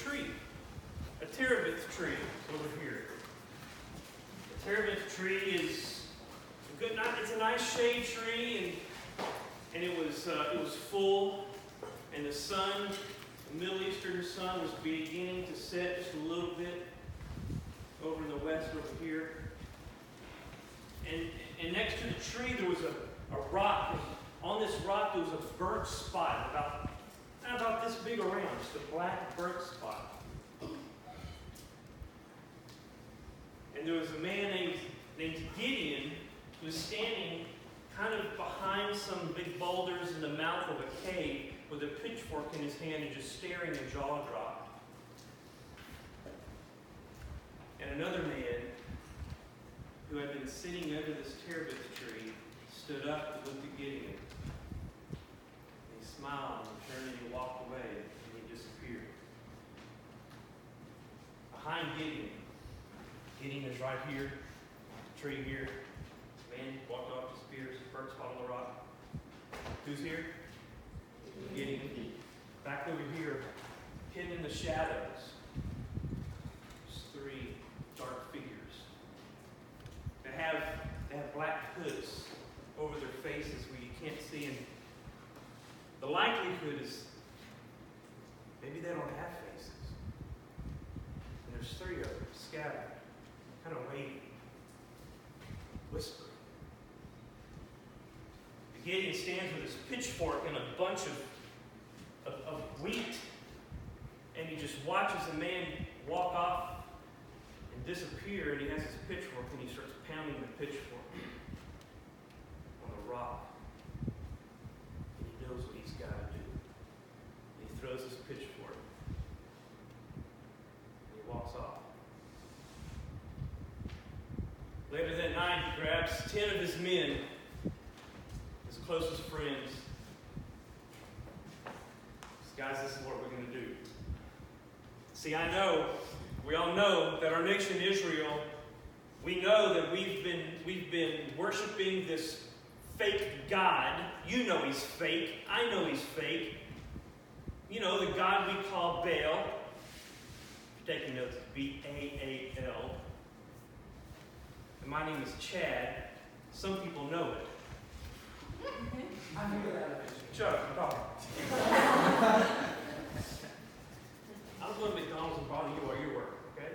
tree. A terebinth tree over here. A terebinth tree is a good, it's a nice shade tree, and it was full, and the sun, the Middle Eastern sun, was beginning to set just a little bit over in the west over here. And next to the tree there was a rock. On this rock there was a burnt spot, about this big around, just a black burnt spot. And there was a man named Gideon who was standing kind of behind some big boulders in the mouth of a cave with a pitchfork in his hand and just staring and jaw dropped. And another man who had been sitting under this terebinth tree stood up and looked at Gideon. And he smiled and turned and he walked away and he disappeared. Behind Gideon is right here, the tree here. Man walked off, disappears, burnt spot on the rock. Who's here? Gideon. Back over here, hidden in the shadows, there's three dark figures. They have black hoods over their faces where you can't see them. The likelihood is maybe they don't have faces. And there's three of them scattered, kind of waiting, whispering. Gideon stands with his pitchfork and a bunch of wheat, and he just watches the man walk off and disappear, and he has his pitchfork and he starts pounding the pitchfork on the rock. And he knows what he's got to do. And he throws his pitchfork and he walks off. Later that night, he grabs 10 of his men, his closest friends. Guys, this is what we're going to do. See, we all know that our nation Israel, we know that we've been worshiping this fake God. You know he's fake. I know he's fake. You know, the God we call Baal. If you're taking notes, B-A-A-L. And my name is Chad. Some people know it. I knew that. Chuck, I'm talking. I'm going to McDonald's and bother you while you work, okay?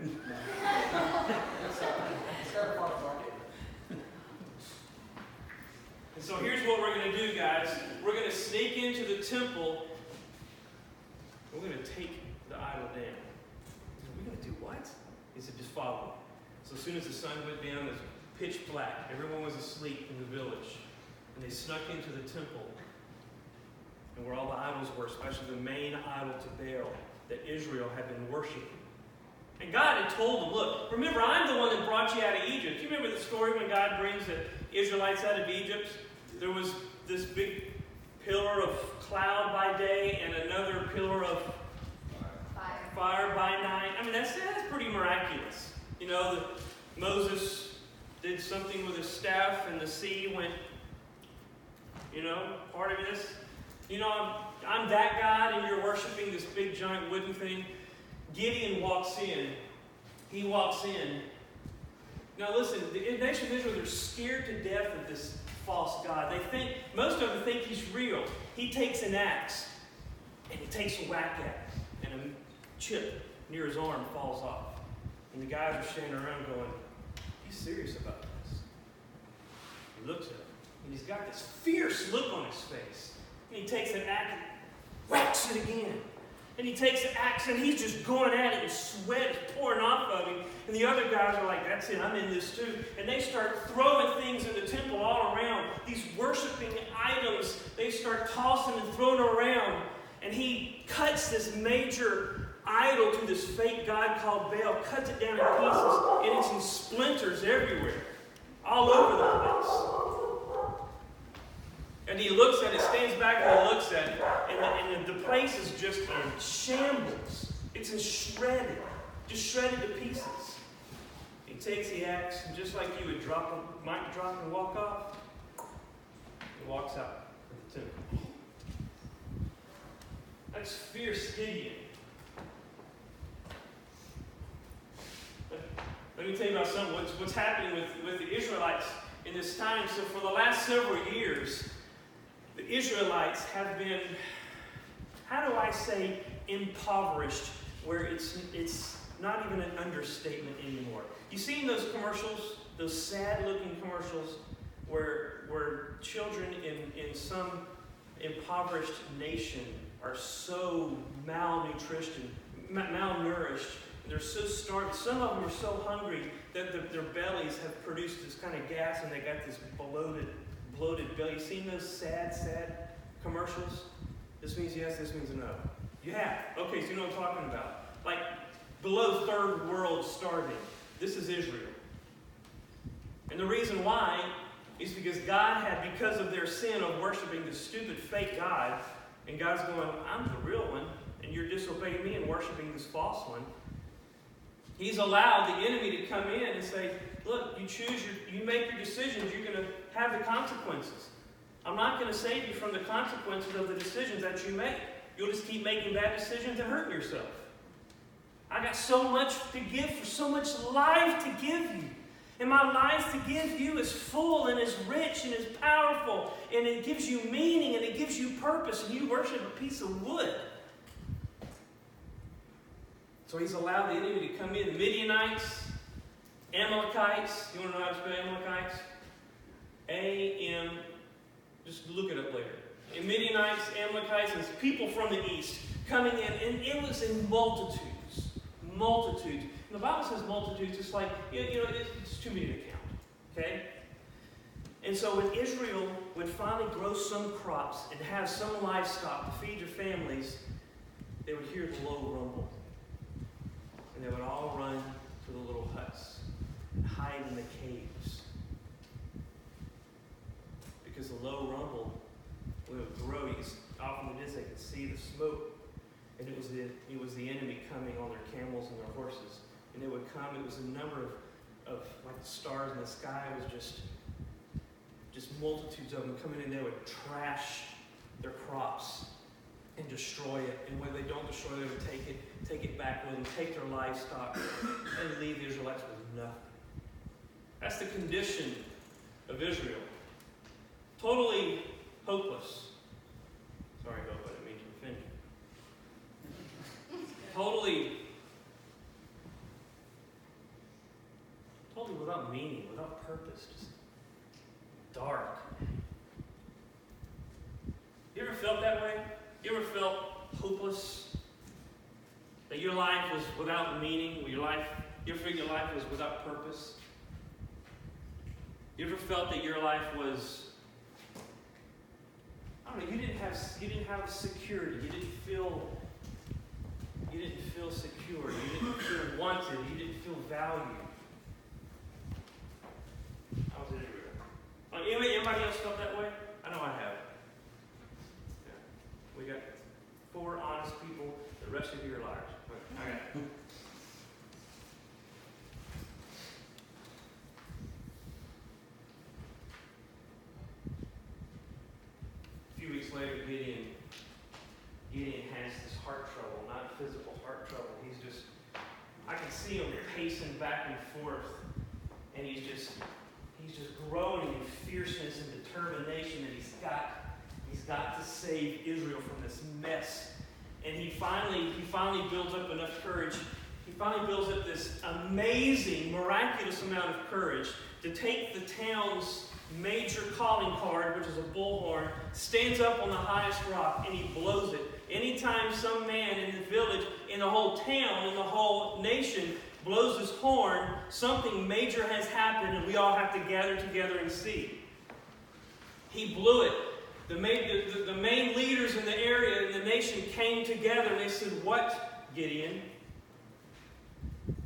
And so here's what we're going to do, guys. We're going to sneak into the temple. We're going to take the idol down. We're going to do what? He said, just follow me. So as soon as the sun went down, it was pitch black. Everyone was asleep in the village. And they snuck into the temple. And where all the idols were, especially the main idol to Baal that Israel had been worshiping. And God had told them, look, remember, I'm the one that brought you out of Egypt. You remember the story when God brings the Israelites out of Egypt? There was this big pillar of cloud by day and another pillar of fire by night. I mean, that's pretty miraculous. You know, Moses did something with his staff and the sea went, part of this. I'm that God and you're worshiping this big giant wooden thing. Gideon walks in. He walks in. Now listen, the nation of Israel, they're scared to death of this false God. Most of them think he's real. He takes an axe and he takes a whack at it, and a chip near his arm falls off. And the guys are standing around going, he's serious about this. He looks at him and he's got this fierce look on his face. And he takes an axe and whacks it again. And he takes the axe and he's just going at it and sweat is pouring off of him. And the other guys are like, that's it, I'm in this too. And they start throwing things in the temple all around. These worshiping items, they start tossing and throwing around. And he cuts this major idol to this fake god called Baal, cuts it down in pieces, and it's in splinters everywhere, all over the place. And he looks at it, stands back and he looks at it, and the place is just in shambles. It's in shredded, just shredded to pieces. He takes the axe, and just like you would might drop and walk off, he walks out of the temple. That's fierce Gideon. Let me tell you about something, what's happening with the Israelites in this time. So for the last several years, the Israelites have been, how do I say, impoverished, where it's not even an understatement anymore. You seen those commercials, those sad-looking commercials, where children in some impoverished nation are so malnourished, they're so starving. Some of them are so hungry that their bellies have produced this kind of gas, and they got this bloated belly. You seen those sad commercials? This means yes, this means no. You have. Okay, so you know what I'm talking about. Like below third world starving. This is Israel. And the reason why is because God had, because of their sin of worshiping the stupid fake God, and God's going, I'm the real one, and you're disobeying me and worshiping this false one. He's allowed the enemy to come in and say, look, you make your decisions, you're going to have the consequences. I'm not going to save you from the consequences of the decisions that you make. You'll just keep making bad decisions and hurting yourself. I got so much to give, for so much life to give you. And my life to give you is full and is rich and is powerful. And it gives you meaning and it gives you purpose. And you worship a piece of wood. So he's allowed the enemy to come in. The Midianites, Amalekites. You want to know how to spell Amalekites? A-M, just look it up later. And Midianites, Amalekites, and people from the east coming in. And it was in multitudes. Multitudes. And the Bible says multitudes. It's like, it's too many to count. Okay? And so when Israel would finally grow some crops and have some livestock to feed their families, they would hear the low rumble. And they would all run to the little huts and hide in the caves. Because the low rumble would grow. Off in the distance, they could see the smoke. And it was the enemy coming on their camels and their horses. And they would come. It was a number of like the stars in the sky. It was just multitudes of them coming in. They would trash their crops and destroy it. And when they don't destroy it, they would take it back with them, take their livestock, and leave the Israelites with nothing. That's the condition of Israel. Totally hopeless. Sorry, Hope, I didn't mean to offend you. Totally without meaning, without purpose, just dark. You ever felt that way? You ever felt hopeless? That your life was without meaning? You ever felt your life was without purpose? You ever felt that your life was, I don't know, you didn't have security. You didn't feel secure. You didn't feel wanted. You didn't feel valued. I was everywhere. Anybody else felt that way? I know I have. Yeah. We got 4 honest people. The rest of you are liars. Okay. A few weeks later, Gideon has this heart trouble, not physical heart trouble. I can see him pacing back and forth, and he's just growing in fierceness and determination that he's got to save Israel from this mess. And he finally builds up enough courage. He finally builds up this amazing, miraculous amount of courage to take the town's major calling card, which is a bullhorn, stands up on the highest rock, and he blows it. Anytime some man in the village, in the whole town, in the whole nation blows his horn, something major has happened, and we all have to gather together and see. He blew it. The main leaders in the area, in the nation, came together, and they said, "What, Gideon?" And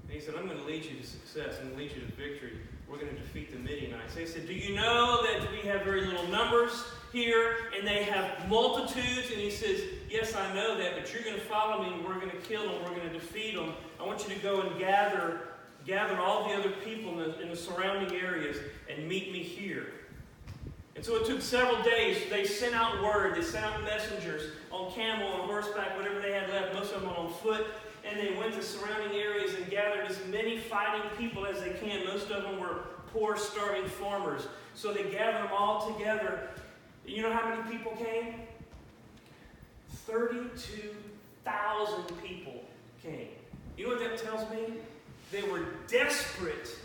he said, "I'm going to lead you to success. I'm going to lead you to victory. We're going to defeat the Midianites." They said, "Do you know that we have very little numbers here, and they have multitudes?" And he says, "Yes, I know that, but you're going to follow me, and we're going to kill them. We're going to defeat them. I want you to go and gather all the other people in the surrounding areas and meet me here." And so it took several days. They sent out word. They sent out messengers on camel, on horseback, whatever they had left, most of them on foot. And they went to surrounding areas and gathered as many fighting people as they can. Most of them were poor, starving farmers. So they gathered them all together. You know how many people came? 32,000 people came. You know what that tells me? They were desperate.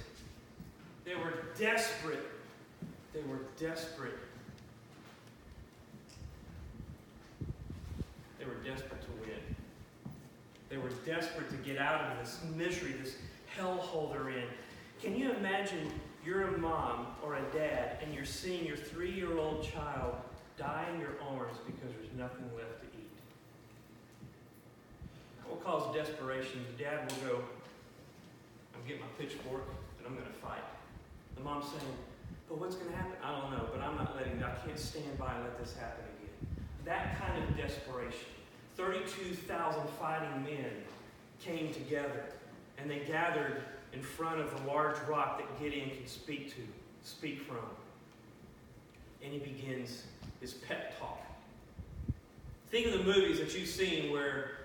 They were desperate. They were desperate. They were desperate to win. They were desperate to get out of this misery, this hellhole they're in. Can you imagine you're a mom or a dad and you're seeing your 3-year-old child die in your arms because there's nothing left to eat? That will cause desperation. The dad will go, I'm getting my pitchfork and I'm going to fight. The mom's saying, but what's going to happen? I don't know, but I'm not letting, I can't stand by and let this happen again. That kind of desperation. 32,000 fighting men came together and they gathered in front of the large rock that Gideon can speak from. And he begins his pep talk. Think of the movies that you've seen where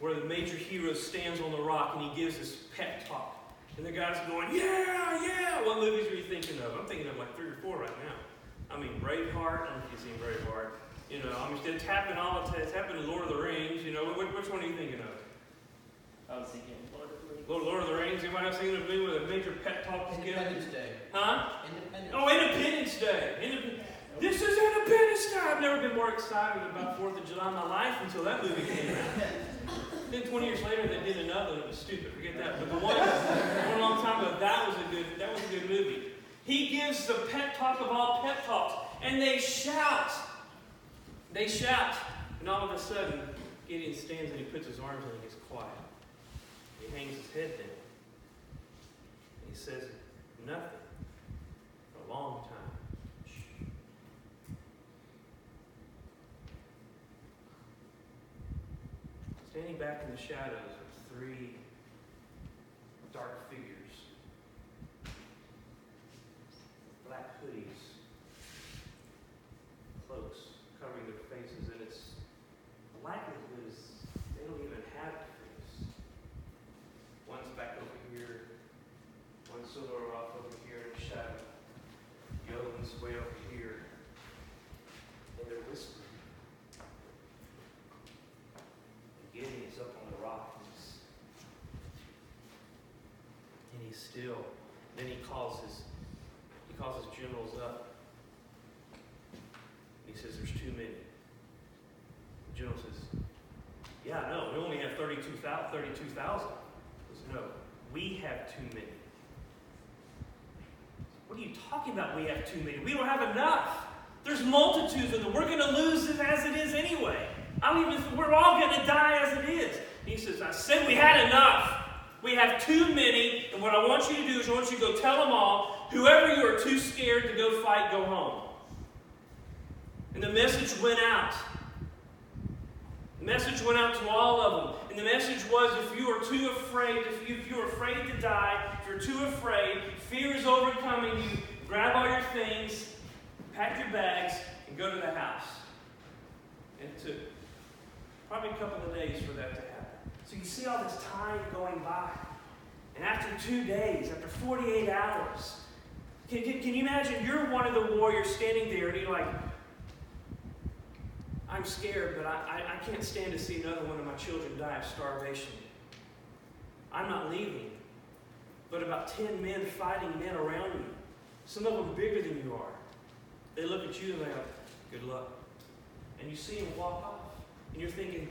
the major hero stands on the rock and he gives his pep talk. And the guy's going, yeah, yeah. What movies are you thinking of? I'm thinking of like 3 or 4 right now. I mean, Braveheart. I don't know if you've seen Braveheart. You know, I mean, it's happened it's happened in Lord of the Rings. You know, which one are you thinking of? I was thinking Lord of the Rings. Lord of the Rings. Anybody else seen a movie with a major pep talk together? Independence Day. Huh? Independence. Oh, Independence Day. This is Independence Day. I've never been more excited about 4th of July in my life until that movie came out. Then 20 years later, they did another, and it was stupid. Forget that. But the one a long time ago, that was a good movie. He gives the pep talk of all pep talks, and they shout. They shout, and all of a sudden, Gideon stands and he puts his arms and he gets quiet. He hangs his head down. And he says nothing for a long time. Shh. Standing back in the shadows are 3 dark figures. Black hoodies. Cloaks covering their faces, and it's the likelihood is they don't even have a face. One's back over here, one's sort of off over here in the shadow. The other one's way over here, and they're whispering. And Gideon's up on the rock, and he's still. Then he calls his generals up. He says, there's too many. The general says, yeah, no, we only have 32,000. He says, no, we have too many. What are you talking about, we have too many? We don't have enough. There's multitudes of them. We're going to lose it as it is anyway. We're all going to die as it is. He says, I said we had enough. We have too many, and what I want you to do is I want you to go tell them all, whoever you are too scared to go fight, go home. And the message went out. The message went out to all of them. And the message was, if you are too afraid, if you're afraid to die, if you're too afraid, fear is overcoming you, grab all your things, pack your bags, and go to the house. And it took probably a couple of days for that to happen. So you see all this time going by. And after 2 days, after 48 hours, can you imagine you're one of the warriors standing there and you're like, I'm scared, but I can't stand to see another one of my children die of starvation. I'm not leaving. But about 10 men fighting men around you, some of them bigger than you are, they look at you and they go, good luck. And you see them walk off. And you're thinking,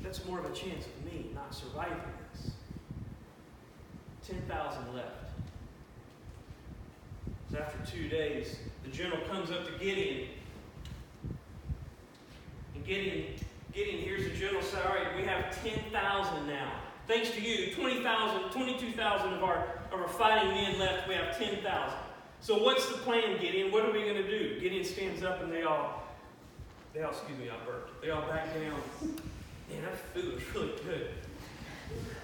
that's more of a chance of me not surviving this. 10,000 left. So after 2 days, the general comes up to Gideon. And Gideon hears the general say, all right, we have 10,000 now. Thanks to you, 20,000, 22,000 of our fighting men left. We have 10,000. So what's the plan, Gideon? What are we going to do? Gideon stands up and they all excuse me, I burped. They all back down. Man, that food was really good.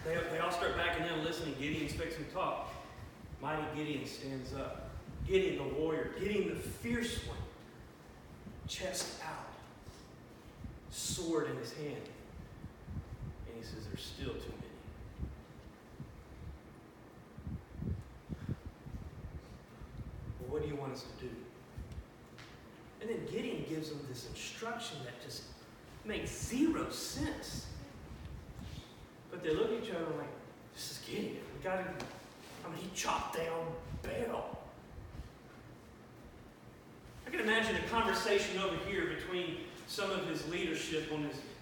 They all start backing down, listening. Gideon's fixing to talk. Mighty Gideon stands up. Gideon the warrior. Gideon the fierce one. chest out, sword in his hand. And he says, there's still too many. Well, what do you want us to do? And then Gideon gives them this instruction that just makes zero sense. But they look at each other like, this is Gideon. He chopped down Baal. I can imagine a conversation over here between some of his leadership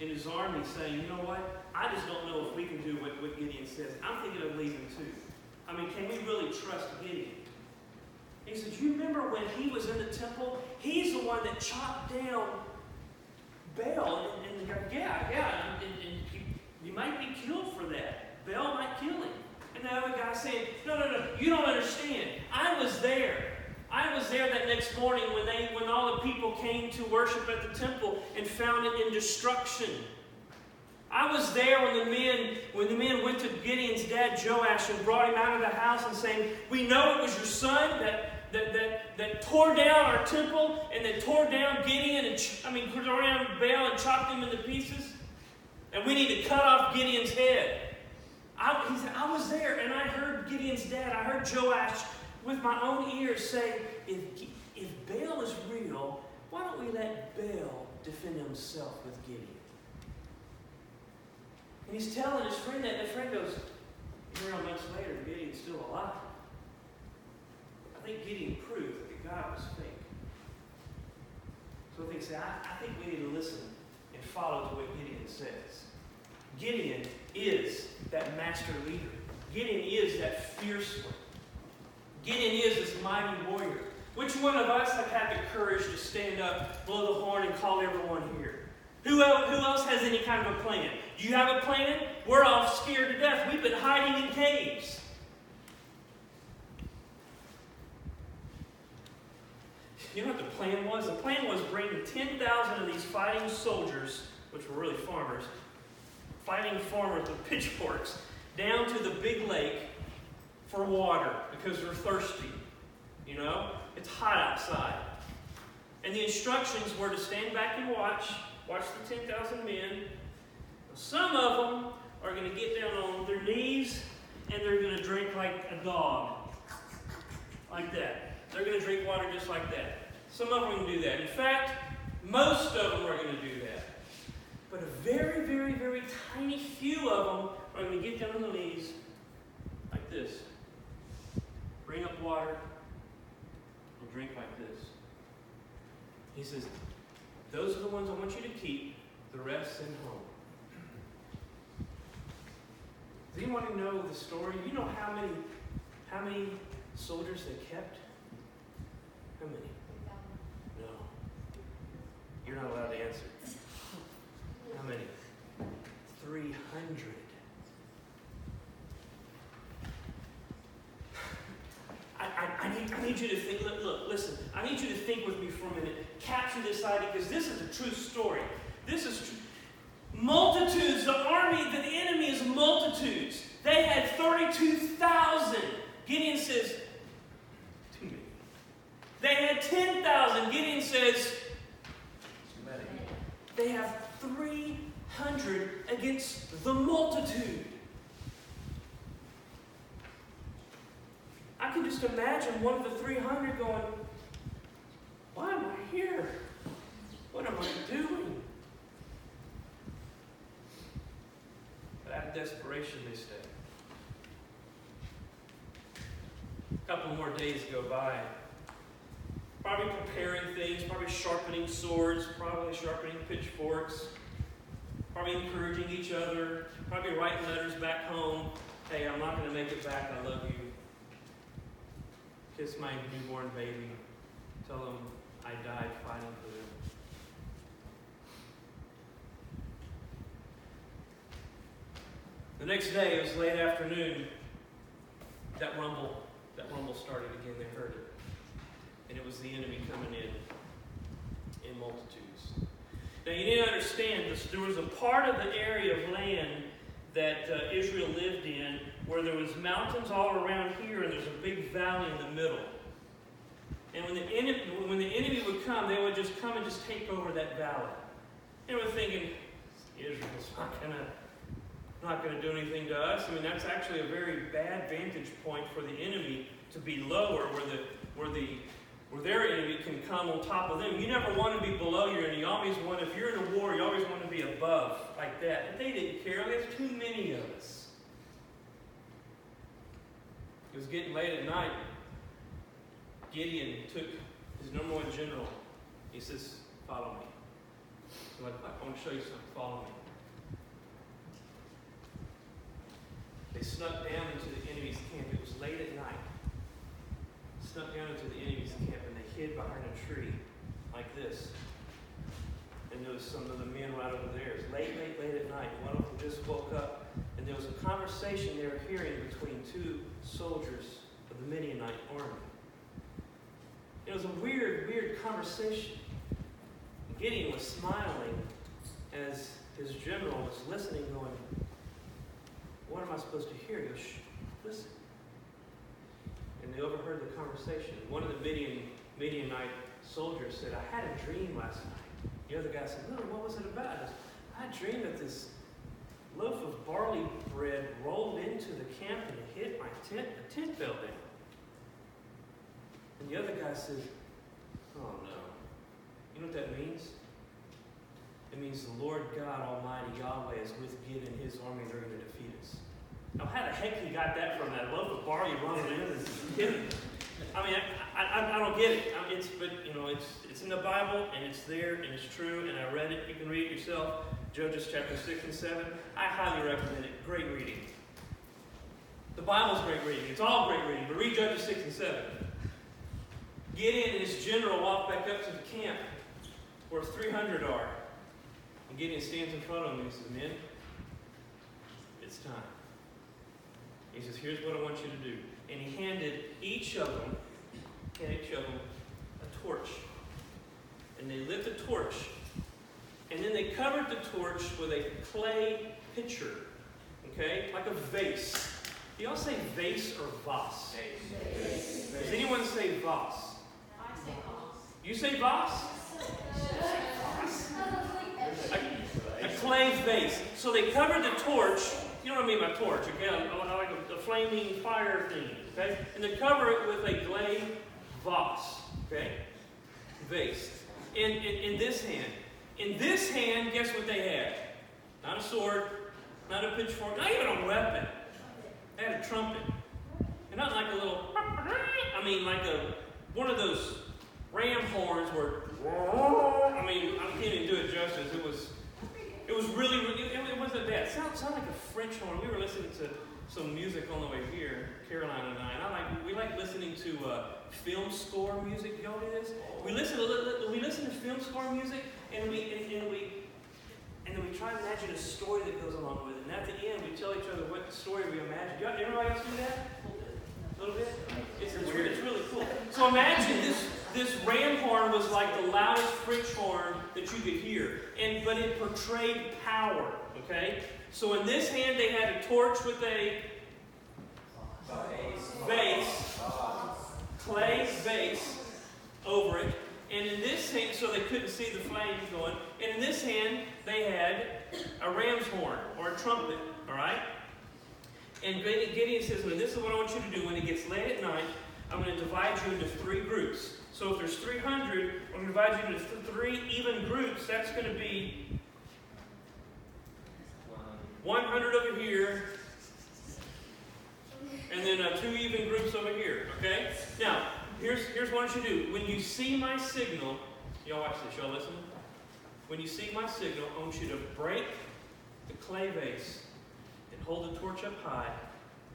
in his army saying, you know what? I just don't know if we can do what Gideon says. I'm thinking of leaving too. Can we really trust Gideon? He said, you remember when he was in the temple? He's the one that chopped down Baal. And they go, yeah. And you might be killed for that. Baal might kill him. And the other guy saying, no, you don't understand. I was there. I was there that next morning when all the people came to worship at the temple and found it in destruction. I was there when the men went to Gideon's dad Joash and brought him out of the house and saying, we know it was your son that tore down our temple and that tore down Gideon tore down Baal and chopped him into pieces. And we need to cut off Gideon's head. He said, I was there and I heard Gideon's dad, I heard Joash with my own ears say, if Baal is real, why don't we let Baal defend himself with Gideon? And he's telling his friend that, and the friend goes, months later, Gideon's still alive. I think Gideon proved that God was fake. So they say, I think we need to listen and follow to what Gideon says. Gideon is that master leader. Gideon is that fierce one. Gideon is this mighty warrior. Which one of us have had the courage to stand up, blow the horn, and call everyone here? Who else has any kind of a plan? Do you have a plan? We're all scared to death. We've been hiding in caves. You know what the plan was? The plan was bringing 10,000 of these fighting soldiers, which were really farmers with pitchforks, down to the big lake for water because they're thirsty. It's hot outside. And the instructions were to stand back and watch the 10,000 men. Some of them are going to get down on their knees and they're going to drink like a dog. Like that. They're going to drink water just like that. Some of them are going to do that. In fact, most of them are going to do that. But a very, very, very tiny few of them are going to get down on their knees like this. Bring up water and drink like this. He says, those are the ones I want you to keep. The rest send home. Does anyone know the story? You know how many soldiers they kept? How many? No. You're not allowed to answer. How many? 300. I need you to think, look, listen. I need you to think with me for a minute. Capture this idea, because this is a true story. This is true. Multitudes, the enemy is multitudes. They had 32,000. Gideon says, too many. They had 10,000. Gideon says, too many. They have 300 against the multitude. I can just imagine one of the 300 going, why am I here? What am I doing? But out of desperation, they stay. A couple more days go by. Probably preparing things, probably sharpening swords, probably sharpening pitchforks, probably encouraging each other, probably writing letters back home. Hey, I'm not going to make it back. I love you. Kiss my newborn baby. Tell them I died fighting for them. The next day, it was late afternoon, that rumble started again. They heard it. And it was the enemy coming in multitudes. Now, you need to understand this. There was a part of the area of land that Israel lived in where there was mountains all around here and there's a big valley in the middle. And when the enemy would come, they would just come and just take over that valley. And we're thinking, Israel's not gonna do anything to us. I mean, that's actually a very bad vantage point for the enemy to be lower, where their enemy can come on top of them. You never want to be below your enemy. You always want, if you're in a war, you always want to be above, like that. But they didn't care. There's too many of us. It was getting late at night. Gideon took his number one general. He says, follow me. So I want to show you something. Follow me. They snuck down into the enemy's camp. It was late at night. Snuck down into the enemy's camp, and they hid behind a tree like this. And there was some of the men right over there. It was late at night. One of them just woke up, and there was a conversation they were hearing between two soldiers of the Midianite army. It was a weird conversation. Gideon was smiling as his general was listening, going, what am I supposed to hear? He goes, shh, listen. And they overheard the conversation. One of the Midianite soldiers said, I had a dream last night. The other guy said, no, what was it about? I dreamed that this loaf of barley bread rolled into the camp and it hit my tent. The tent fell down. And the other guy said, oh no. You know what that means? It means the Lord God Almighty, Yahweh, is with Gideon and his army. They're going to defeat us. Now, how the heck he got that from? That loaf of barley running in? I mean, I don't get it. I mean, it's in the Bible, and it's there, and it's true, and I read it. You can read it yourself. Judges chapter 6 and 7. I highly recommend it. Great reading. The Bible's great reading. It's all great reading, but read Judges 6 and 7. Gideon and his general walk back up to the camp where 300 are. And Gideon stands in front of them and he says, men, it's time. He says, here's what I want you to do. And he handed each of them a torch. And they lit the torch. And then they covered the torch with a clay pitcher. Okay? Like a vase. Do y'all say vase or vase? Vase. Does anyone say vase? I say vase. You say vase? A clay vase. So they covered the torch. You know what I mean by torch, okay? I like a flaming fire thing, okay? And they cover it with a clay vase, okay? Vase. In this hand. In this hand, guess what they had? Not a sword, not a pitchfork, not even a weapon. They had a trumpet. And not like a little, like one of those ram horns where, I can't even do it justice. It was really, it wasn't bad. It sounded like a French horn. We were listening to some music on the way here, Caroline and I. And we like listening to film score music. Y'all do this? We listen to film score music, and then we try to imagine a story that goes along with it. And at the end, we tell each other what story we imagined. Everybody else do that? A little bit? It's really cool. So imagine this ram horn was like the loudest French horn that you could hear. But it portrayed power, okay? So in this hand, they had a torch with a vase, clay vase over it. And in this hand, so they couldn't see the flames going. And in this hand, they had a ram's horn or a trumpet, all right? And Gideon says, well, this is what I want you to do. When it gets late at night, I'm going to divide you into 3 groups. So if there's 300, I'm going to divide you into 3 even groups. That's going to be 100 over here, and then 2 even groups over here, okay? Now, here's what I want you to do. When you see my signal, y'all watch this, y'all listen. When you see my signal, I want you to break the clay vase and hold the torch up high,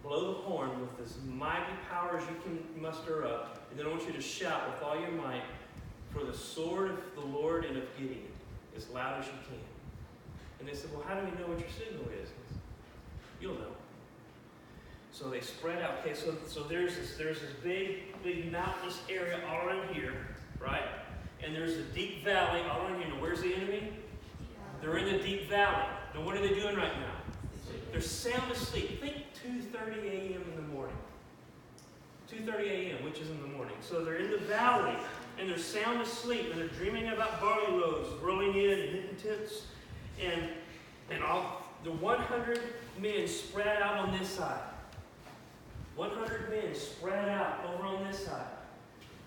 blow the horn with as mighty power as you can muster up, and then I want you to shout with all your might for the sword of the Lord and of Gideon, as loud as you can. And they said, well, how do we know what your signal is? You'll know. So they spread out. Okay, so there's this big mountainous area all around here, right? And there's a deep valley all around here. Now, where's the enemy? They're in the deep valley. Now, what are they doing right now? They're sound asleep. Think 2:30 a.m. in the morning. 2:30 a.m., which is in the morning. So they're in the valley, and they're sound asleep, and they're dreaming about barley loaves rolling in and hitting tents. And all the 100 men spread out on this side. 100 men spread out over on this side.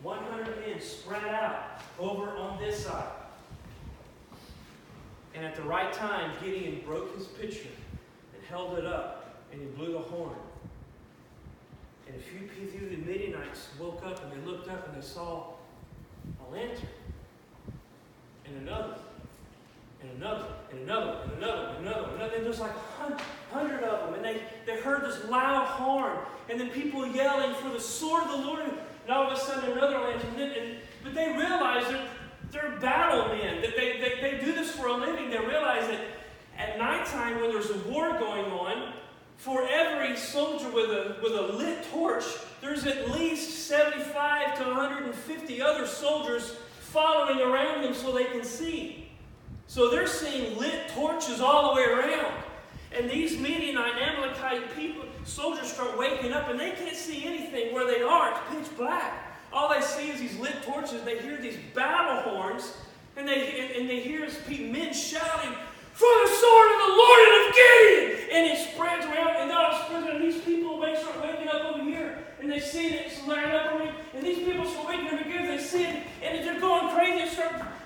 100 men spread out over on this side. And at the right time, Gideon broke his pitcher and held it up, and he blew the horn. And a few of the Midianites woke up, and they looked up, and they saw a lantern. And another. And another. And another. And another. And another. And then there's like 100 of them. And they heard this loud horn. And then people yelling for the sword of the Lord. And all of a sudden another lantern. But they realized that they're battle men. That they do this for a living. They realize that at nighttime when there's a war going on, for every soldier with a lit torch, there's at least 75 to 150 other soldiers following around them so they can see. So they're seeing lit torches all the way around. And these Midianite and Amalekite people, soldiers start waking up, and they can't see anything where they are. It's pitch black. All they see is these lit torches. They hear these battle horns, and they hear men shouting, "For the sword of the Lord and of Gideon!" And it spreads around, and all it spreads around. These people start waking up over here, and they see it, it's lighting up over here, and these people start waking up again. They see it, and they're going crazy.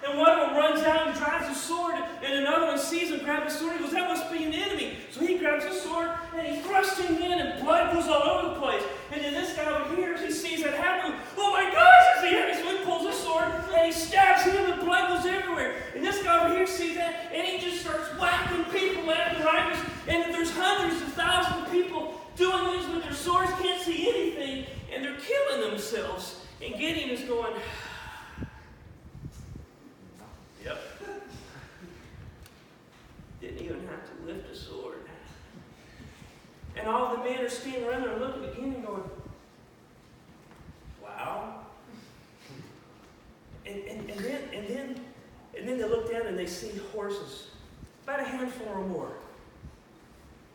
And one of them runs out and drives a sword, and another one sees him grab his sword. He goes, "That must be an enemy." So he grabs his sword, and he thrusts him in, and blood goes all over the place. And then this guy over here, he sees that happen. "Oh my gosh, it's the enemy!" So he pulls his sword, and he stabs him, and blood goes everywhere. And this guy over here sees that, and he just starts whacking people left and right. And there's hundreds of thousands of people doing this with their swords, can't see anything, and they're killing themselves. And Gideon is going, "Yep." Didn't even have to lift a sword. And all the men are standing around there looking at Gideon going, "Wow." And then they look down and they see horses, about a handful or more.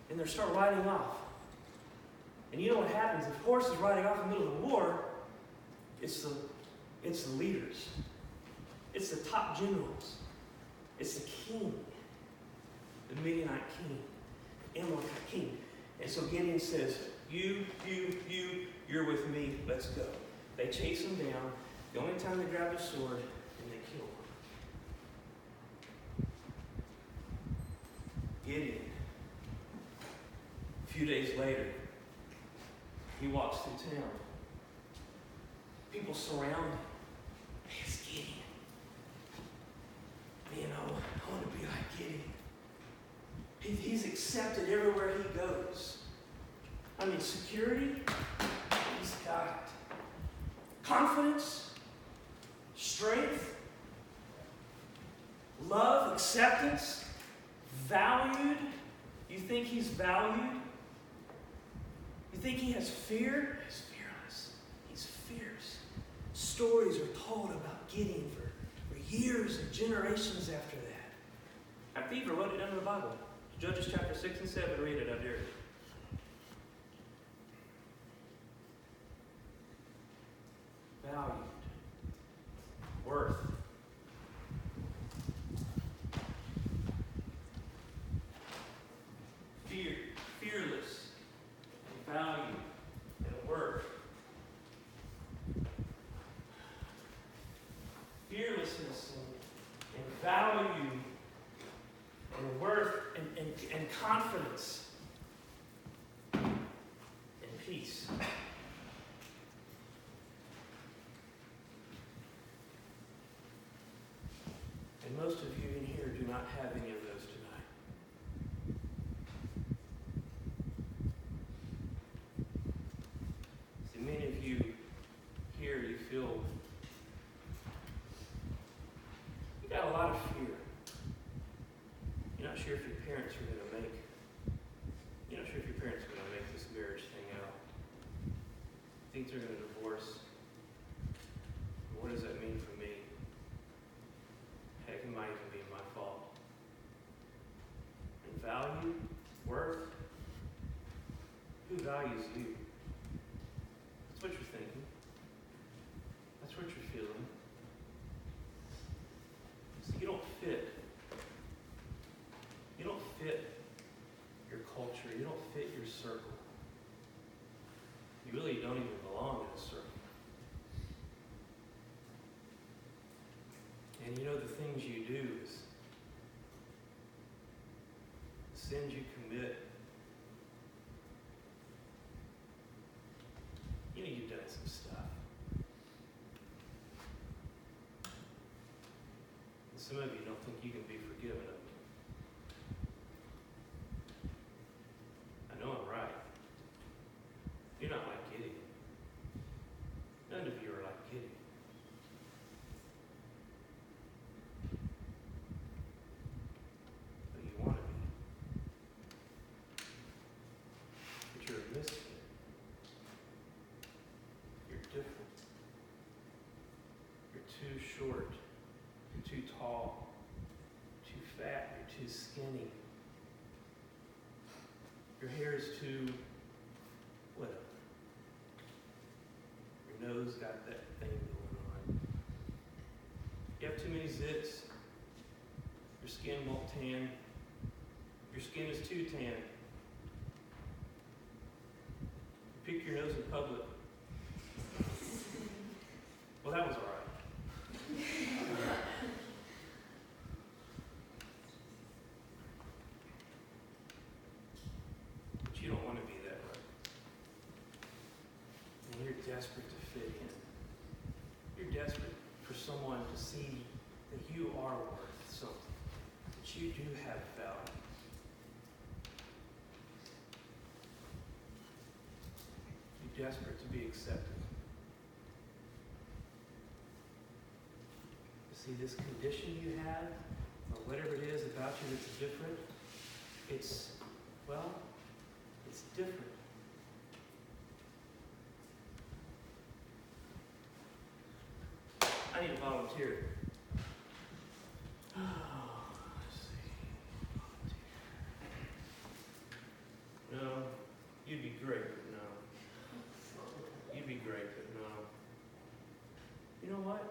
And they start riding off. And you know what happens? If horses riding off in the middle of the war, it's the leaders. It's the top generals. It's the king. The Midianite king. The Amalekite king. And so Gideon says, you're with me. Let's go. They chase him down. The only time they grab his sword, and they kill him. Gideon, a few days later, he walks through town. People surround him. It's Gideon. Man, I want to be like Gideon. He's accepted everywhere he goes. I mean, security, he's got it. Confidence, strength, love, acceptance, valued. You think he's valued? You think he has fear? He's fearless. He's fierce. Stories are told about Gideon for years and generations after that. I even wrote it down in the Bible. Judges chapter 6 and 7. Read it, I dare you. Valued. Worth. Fearless. And value. And worth. Fearlessness and value and worth and confidence and peace. And most of you in here do not have any of those tonight. See, many of you here, you feel you got a lot of fear. You're not sure if your parents are going to make. You're not sure if your parents are going to make this marriage thing out. You think they're going to divorce. What does that mean for me? Heck, it might even be my fault. And value, worth, who values you? That's what you're thinking. That's what you're feeling. So you don't fit. You don't fit your culture. You don't fit your circle. You really don't even belong in a circle. And you know the things you do is sins you commit. You know you've done some stuff. And some of you don't think you can be forgiven of it. I know I'm right. You're not like Gideon. None of you are like Gideon. But you want to be. But you're a misfit. You're different. You're too short. You're too tall. Too fat. You're too skinny. Your hair is too whatever. Your nose got that thing going on. You have too many zits. Your skin won't tan. Your skin is too tan. You pick your nose in public. Well, that was all right. But you don't want to be that way. And you're desperate to fit in. You're desperate for someone to see that you are worth something, that you do have value. You're desperate to be accepted. See, this condition you have, or whatever it is about you that's different, it's different. I need a volunteer. Let's see. Volunteer. No, you'd be great, but no. You'd be great, but no. You know what?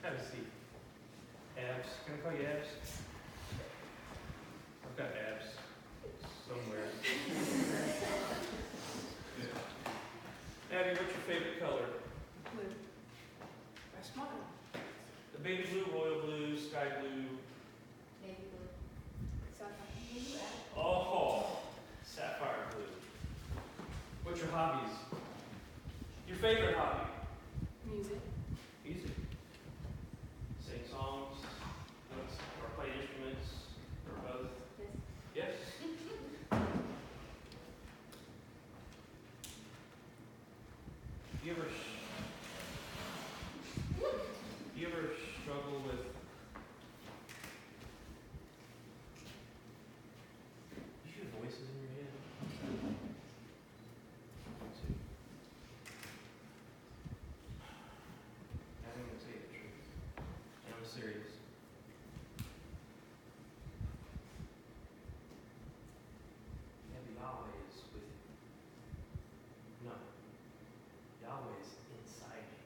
Have a seat. Abs. Can I call you Abs? I've got abs somewhere. Abby, what's your favorite color? Blue. That's mine. The baby blue, royal blue, sky blue. Navy blue. Sapphire blue. Oh, sapphire blue. What's your hobbies? Your favorite hobby? Music. Music. Sing songs, or play instruments, or both. Yes. Yes. You ever struggle with you hear voices in your head? See? I'm going to tell you the truth. And I'm serious. And Yahweh is with you. No. Yahweh is inside you.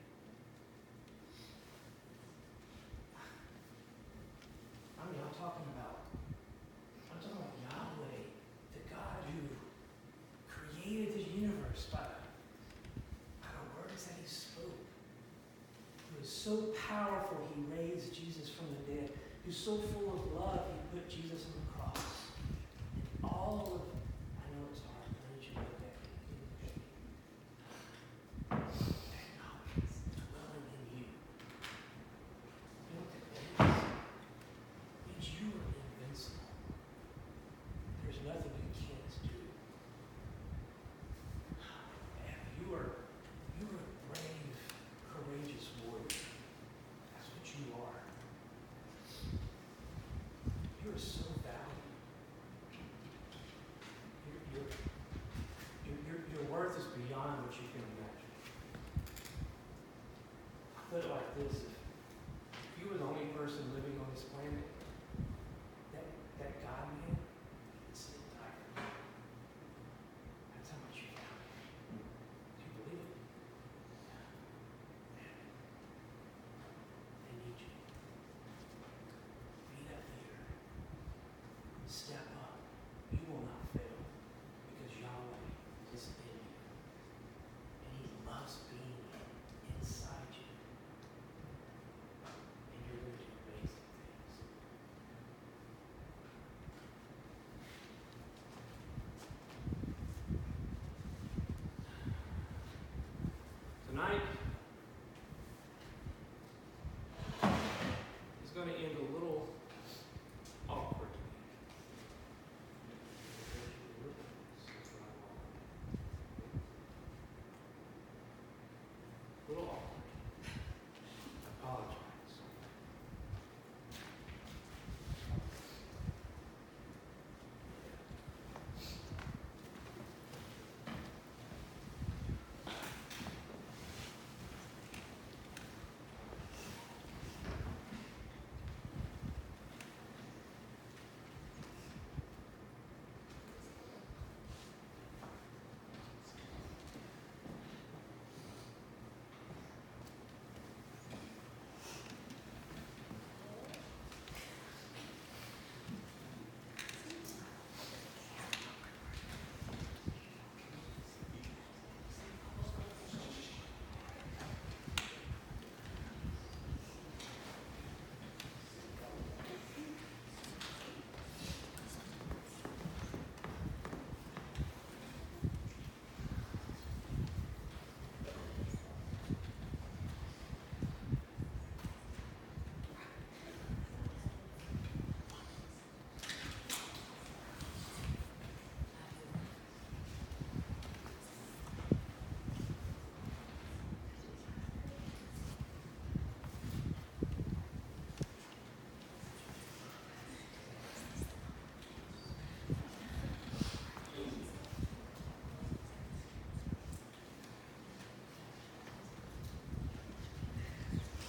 I mean, I'm talking about Yahweh, the God who created the universe by the words that he spoke. He was so powerful, he raised Jesus from the dead. He was so full of love, he put Jesus on the cross. And all of, I know it's hard, I need you to look at me. That knowledge is dwelling in you. You know what that means? It means you are invincible. There's nothing you can't do. And you are a brave, courageous warrior. That's what you are. You are so valuable. this: if you were the only person living on this planet, that God man, it's the entire planet. That's how much you value. Do you believe it? They need you. Be that leader. Step up. You will not fail because Yahweh is in you. And He loves being inside you. And you're going to do amazing things. Tonight is going to end a little awkward. A little awkward.